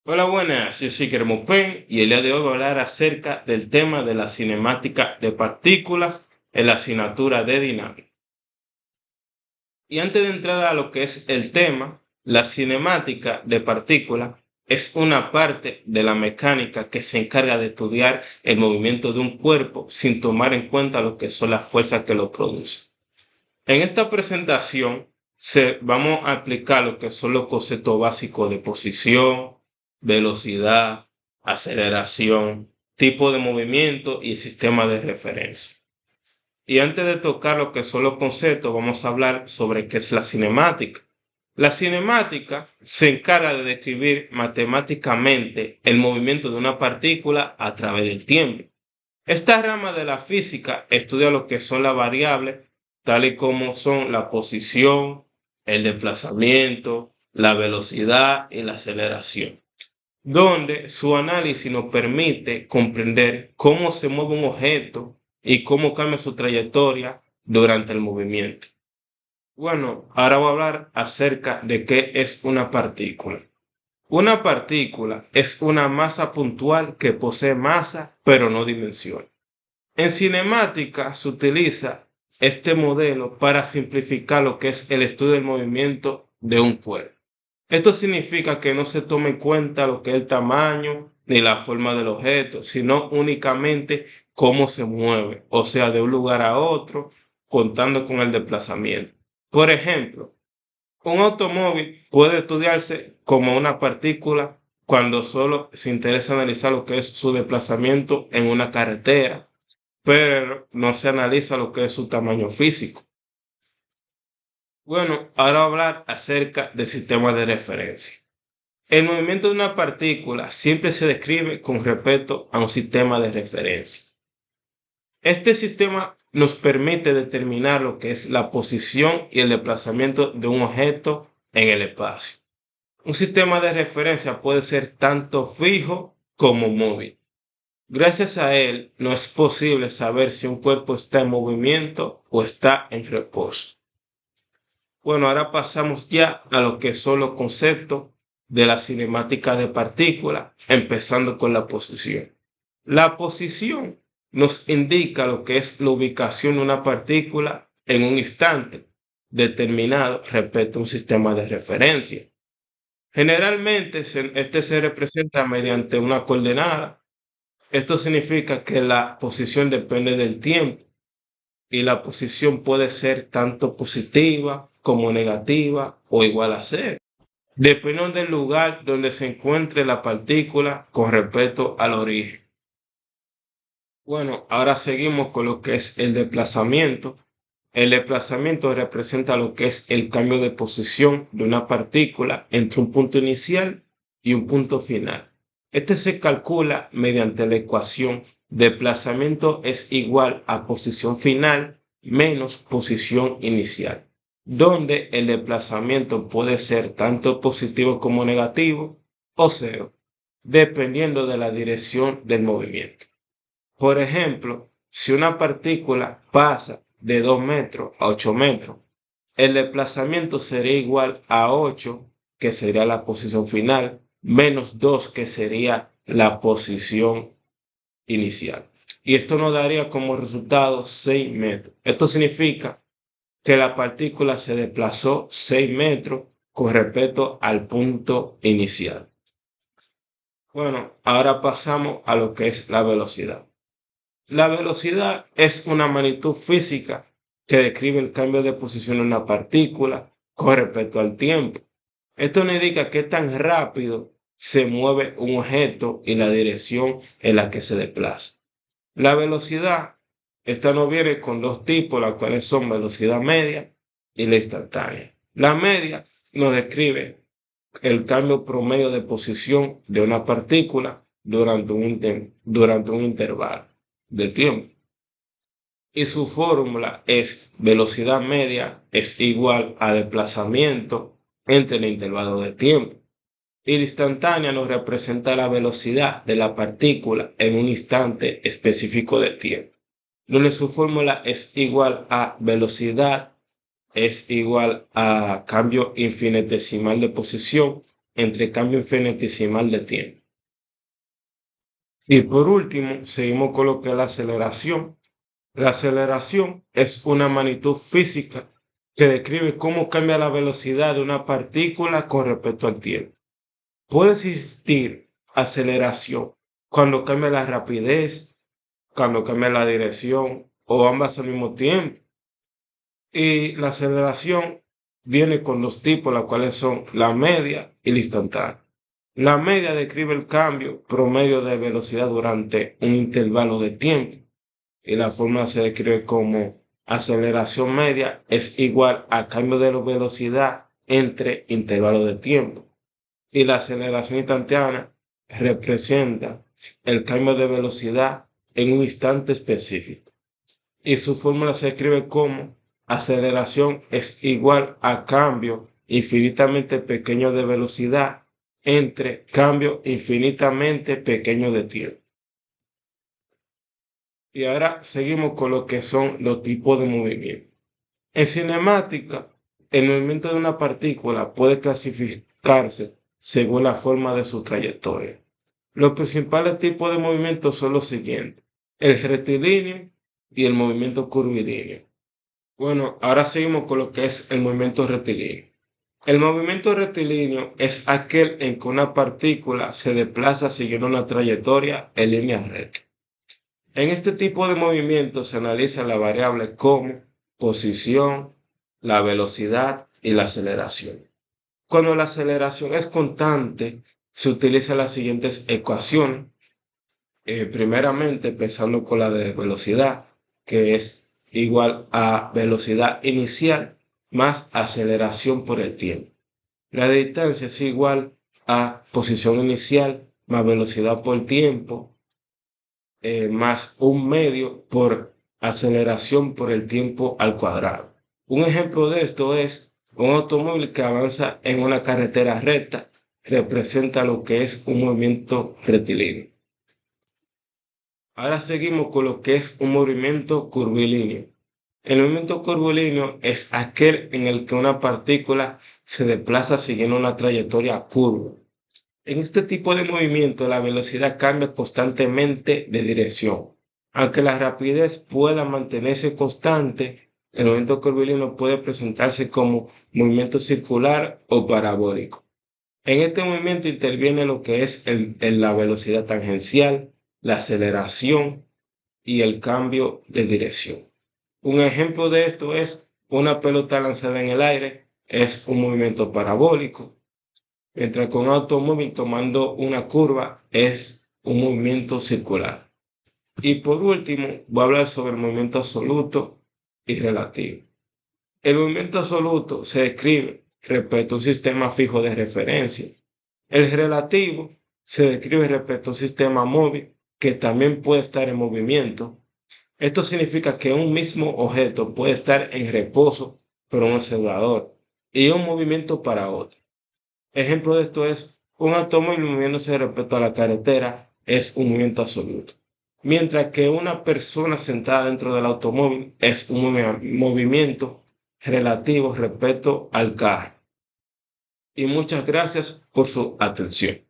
Hola, buenas, yo soy Guillermo Pen y el día de hoy voy a hablar acerca del tema de la cinemática de partículas en la asignatura de dinámica. Y antes de entrar a lo que es el tema, la cinemática de partículas es una parte de la mecánica que se encarga de estudiar el movimiento de un cuerpo sin tomar en cuenta lo que son las fuerzas que lo producen. En esta presentación vamos a aplicar lo que son los conceptos básicos de posición, velocidad, aceleración, tipo de movimiento y el sistema de referencia. Y antes de tocar lo que son los conceptos, vamos a hablar sobre qué es la cinemática. La cinemática se encarga de describir matemáticamente el movimiento de una partícula a través del tiempo. Esta rama de la física estudia lo que son las variables, tales y como son la posición, el desplazamiento, la velocidad y la aceleración, donde su análisis nos permite comprender cómo se mueve un objeto y cómo cambia su trayectoria durante el movimiento. Bueno, ahora voy a hablar acerca de qué es una partícula. Una partícula es una masa puntual que posee masa pero no dimensión. En cinemática se utiliza este modelo para simplificar lo que es el estudio del movimiento de un cuerpo. Esto significa que no se toma en cuenta lo que es el tamaño ni la forma del objeto, sino únicamente cómo se mueve, o sea, de un lugar a otro, contando con el desplazamiento. Por ejemplo, un automóvil puede estudiarse como una partícula cuando solo se interesa analizar lo que es su desplazamiento en una carretera, pero no se analiza lo que es su tamaño físico. Bueno, ahora voy a hablar acerca del sistema de referencia. El movimiento de una partícula siempre se describe con respecto a un sistema de referencia. Este sistema nos permite determinar lo que es la posición y el desplazamiento de un objeto en el espacio. Un sistema de referencia puede ser tanto fijo como móvil. Gracias a él, no es posible saber si un cuerpo está en movimiento o está en reposo. Bueno, ahora pasamos ya a lo que son los conceptos de la cinemática de partículas, empezando con la posición. La posición nos indica lo que es la ubicación de una partícula en un instante determinado respecto a un sistema de referencia. Generalmente este se representa mediante una coordenada. Esto significa que la posición depende del tiempo y la posición puede ser tanto positiva como negativa o igual a cero, dependiendo del lugar donde se encuentre la partícula con respecto al origen. Bueno, ahora seguimos con lo que es el desplazamiento. El desplazamiento representa lo que es el cambio de posición de una partícula entre un punto inicial y un punto final. Este se calcula mediante la ecuación desplazamiento es igual a posición final menos posición inicial, donde el desplazamiento puede ser tanto positivo como negativo o cero, dependiendo de la dirección del movimiento. Por ejemplo, si una partícula pasa de 2 metros a 8 metros, el desplazamiento sería igual a 8, que sería la posición final, menos 2, que sería la posición inicial. Y esto nos daría como resultado 6 metros. Esto significa que la partícula se desplazó 6 metros con respecto al punto inicial. Bueno, ahora pasamos a lo que es la velocidad. La velocidad es una magnitud física que describe el cambio de posición de una partícula con respecto al tiempo. Esto nos indica qué tan rápido se mueve un objeto y la dirección en la que se desplaza. La velocidad, esta nos viene con dos tipos, las cuales son velocidad media y la instantánea. La media nos describe el cambio promedio de posición de una partícula durante un intervalo de tiempo. Y su fórmula es velocidad media es igual a desplazamiento entre el intervalo de tiempo. Y la instantánea nos representa la velocidad de la partícula en un instante específico de tiempo, donde su fórmula es igual a velocidad es igual a cambio infinitesimal de posición entre cambio infinitesimal de tiempo. Y por último, seguimos con lo que es la aceleración. La aceleración es una magnitud física que describe cómo cambia la velocidad de una partícula con respecto al tiempo. Puede existir aceleración cuando cambia la rapidez, cuando cambia la dirección o ambas al mismo tiempo. Y la aceleración viene con dos tipos, las cuales son la media y la instantánea. La media describe el cambio promedio de velocidad durante un intervalo de tiempo y la fórmula se describe como aceleración media es igual a cambio de velocidad entre intervalos de tiempo. Y la aceleración instantánea representa el cambio de velocidad en un instante específico. Y su fórmula se escribe como aceleración es igual a cambio infinitamente pequeño de velocidad entre cambio infinitamente pequeño de tiempo. Y ahora seguimos con lo que son los tipos de movimiento. En cinemática, el movimiento de una partícula puede clasificarse según la forma de su trayectoria. Los principales tipos de movimiento son los siguientes: el rectilíneo y el movimiento curvilíneo. Bueno, ahora seguimos con lo que es el movimiento rectilíneo. El movimiento rectilíneo es aquel en que una partícula se desplaza siguiendo una trayectoria en línea recta. En este tipo de movimiento se analizan las variables como posición, la velocidad y la aceleración. Cuando la aceleración es constante, se utilizan las siguientes ecuaciones. Primeramente, empezando con la de velocidad, que es igual a velocidad inicial más aceleración por el tiempo. La distancia es igual a posición inicial más velocidad por tiempo, más un medio por aceleración por el tiempo al cuadrado. Un ejemplo de esto es un automóvil que avanza en una carretera recta, representa lo que es un movimiento rectilíneo. Ahora seguimos con lo que es un movimiento curvilíneo. El movimiento curvilíneo es aquel en el que una partícula se desplaza siguiendo una trayectoria curva. En este tipo de movimiento la velocidad cambia constantemente de dirección. Aunque la rapidez pueda mantenerse constante, el movimiento curvilíneo puede presentarse como movimiento circular o parabólico. En este movimiento interviene lo que es la velocidad tangencial, la aceleración y el cambio de dirección. Un ejemplo de esto es una pelota lanzada en el aire, es un movimiento parabólico, mientras que un automóvil tomando una curva es un movimiento circular. Y por último, voy a hablar sobre el movimiento absoluto y relativo. El movimiento absoluto se describe respecto a un sistema fijo de referencia. El relativo se describe respecto a un sistema móvil que también puede estar en movimiento. Esto significa que un mismo objeto puede estar en reposo para un observador y un movimiento para otro. Ejemplo de esto es un automóvil moviéndose respecto a la carretera es un movimiento absoluto, mientras que una persona sentada dentro del automóvil es un movimiento relativo respecto al carro. Y muchas gracias por su atención.